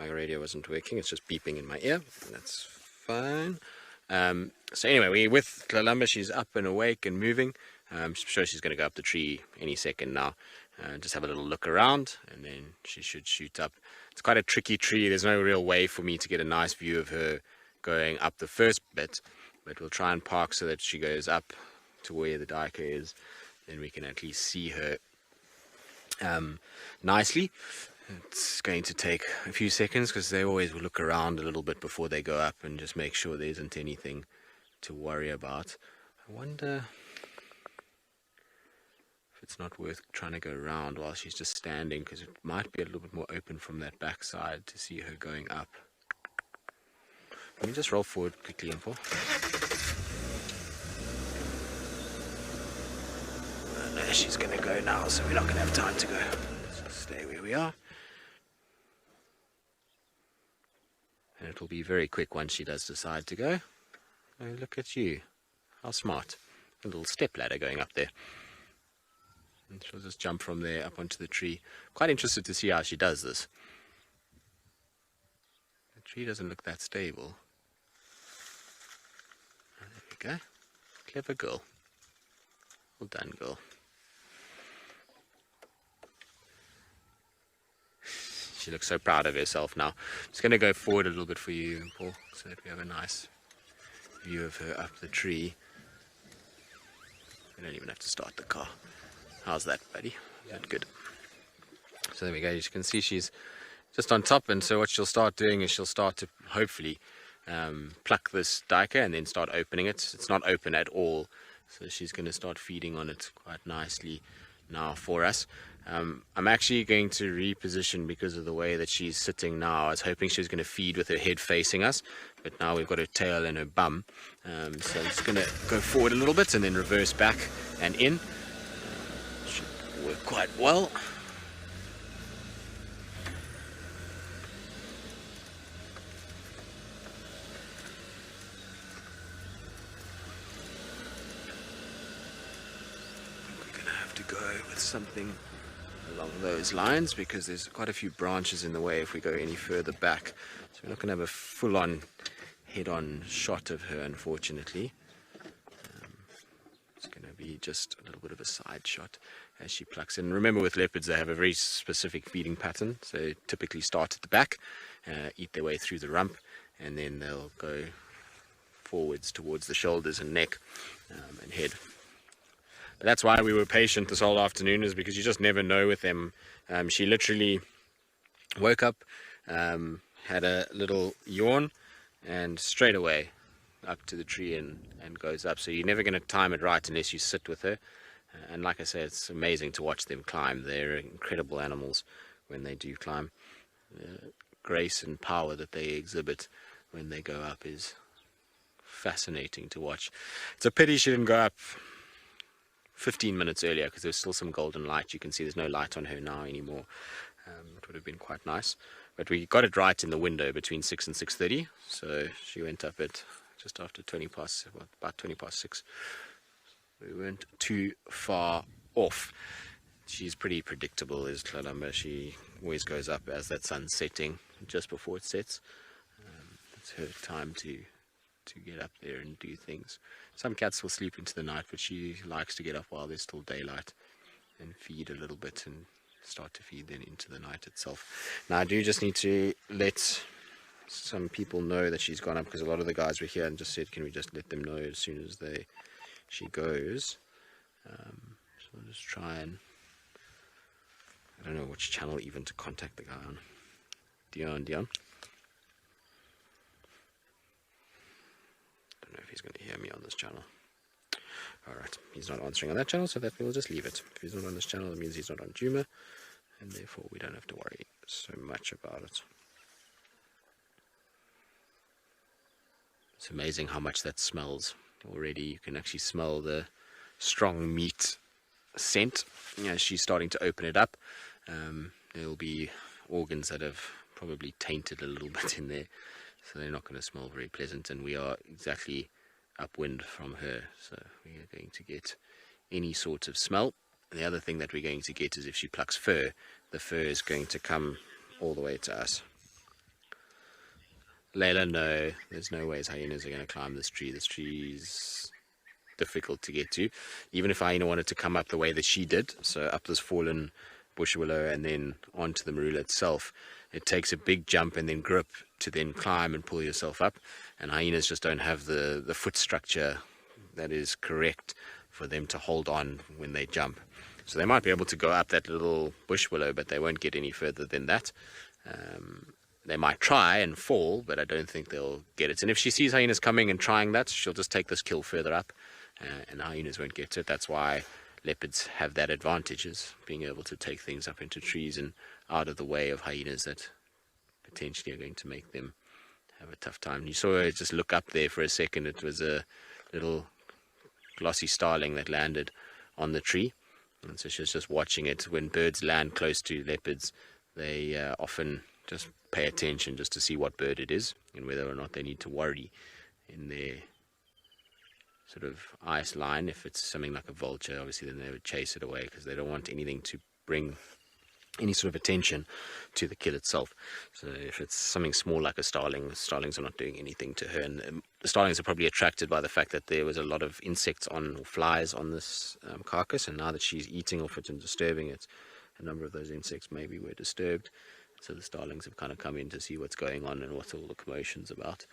my radio wasn't working. It's just beeping in my ear. That's fine. So anyway, with Tlalamba, she's up and awake and moving. I'm sure she's going to go up the tree any second now. Just have a little look around, and then she should shoot up. It's quite a tricky tree. There's no real way for me to get a nice view of her going up the first bit, but we'll try and park so that she goes up to where the duiker is. Then we can at least see her nicely. It's going to take a few seconds because they always will look around a little bit before they go up and just make sure there isn't anything to worry about. I wonder if it's not worth trying to go around while she's just standing, because it might be a little bit more open from that back side to see her going up. Let me just roll forward quickly, Impal. No, she's going to go now, so we're not going to have time to go. Let's just stay where we are. And it will be very quick once she does decide to go. Oh, look at you. How smart. A little step ladder going up there. And she'll just jump from there up onto the tree. Quite interested to see how she does this. The tree doesn't look that stable. There we go. Clever girl. Well done, girl. She looks so proud of herself now. I'm just going to go forward a little bit for you, Paul, so that we have a nice view of her up the tree. We don't even have to start the car. How's that, buddy? Is that good? So there we go. As you can see, she's just on top, and so what she'll start doing is she'll start to hopefully pluck this duiker and then start opening it. It's not open at all, so she's going to start feeding on it quite nicely now for us. I'm actually going to reposition because of the way that she's sitting now. I was hoping she was going to feed with her head facing us, but now we've got her tail and her bum. So I'm just going to go forward a little bit and then reverse back and in. Should work quite well. We're going to have to go with something along those lines because there's quite a few branches in the way if we go any further back. So we're not going to have a full-on head-on shot of her, unfortunately. It's going to be just a little bit of a side shot as she plucks in. Remember, with leopards, they have a very specific feeding pattern. So they typically start at the back, eat their way through the rump, and then they'll go forwards towards the shoulders and neck and head. But that's why we were patient this whole afternoon, is because you just never know with them. She literally woke up, had a little yawn, and straight away up to the tree and goes up. So you're never going to time it right unless you sit with her. And like I say, it's amazing to watch them climb. They're incredible animals when they do climb. The grace and power that they exhibit when they go up is fascinating to watch. It's a pity she didn't go up 15 minutes earlier because there's still some golden light. You can see there's no light on her now anymore. It would have been quite nice. But we got it right in the window between 6 and 6:30. So she went up at just after 20 past, well, about 20 past 6. We weren't too far off. She's pretty predictable, is Tlalamba. She always goes up as that sun's setting, just before it sets. It's her time to get up there and do things. Some cats will sleep into the night, but she likes to get up while there's still daylight and feed a little bit and start to feed then into the night itself. Now I do just need to let some people know that she's gone up, because a lot of the guys were here and just said, can we just let them know as soon as she goes. So I'll just try and, I don't know which channel even to contact the guy on. Dion. Don't know if he's going to hear me on this channel. Alright, he's not answering on that channel, so that we'll just leave it. If he's not on this channel, it means he's not on Juma, and therefore we don't have to worry so much about it. It's amazing how much that smells. Already you can actually smell the strong meat scent as she's starting to open it up. There will be organs that have probably tainted a little bit in there, so they're not going to smell very pleasant, and we are exactly upwind from her, so we are going to get any sort of smell. And the other thing that we're going to get is if she plucks fur, the fur is going to come all the way to us. Layla, no, there's no ways hyenas are going to climb this tree. This tree's difficult to get to. Even if a hyena wanted to come up the way that she did, so up this fallen bush willow and then onto the marula itself, it takes a big jump and then grip to then climb and pull yourself up. And hyenas just don't have the foot structure that is correct for them to hold on when they jump. So they might be able to go up that little bush willow, but they won't get any further than that. They might try and fall, but I don't think they'll get it. And if she sees hyenas coming and trying that, she'll just take this kill further up, and hyenas won't get to it. That's why leopards have that advantage, is being able to take things up into trees and out of the way of hyenas that potentially are going to make them have a tough time. You saw her just look up there for a second. It was a little glossy starling that landed on the tree, and so she was just watching it. When birds land close to leopards, they often just pay attention just to see what bird it is and whether or not they need to worry in their sort of ice line. If it's something like a vulture, obviously then they would chase it away because they don't want anything to bring any sort of attention to the kill itself. So if it's something small like a starling, the starlings are not doing anything to her, and the starlings are probably attracted by the fact that there was a lot of insects on, or flies on this carcass, and now that she's eating off it and disturbing it, a number of those insects maybe were disturbed. So the starlings have kind of come in to see what's going on and what all the commotion's about.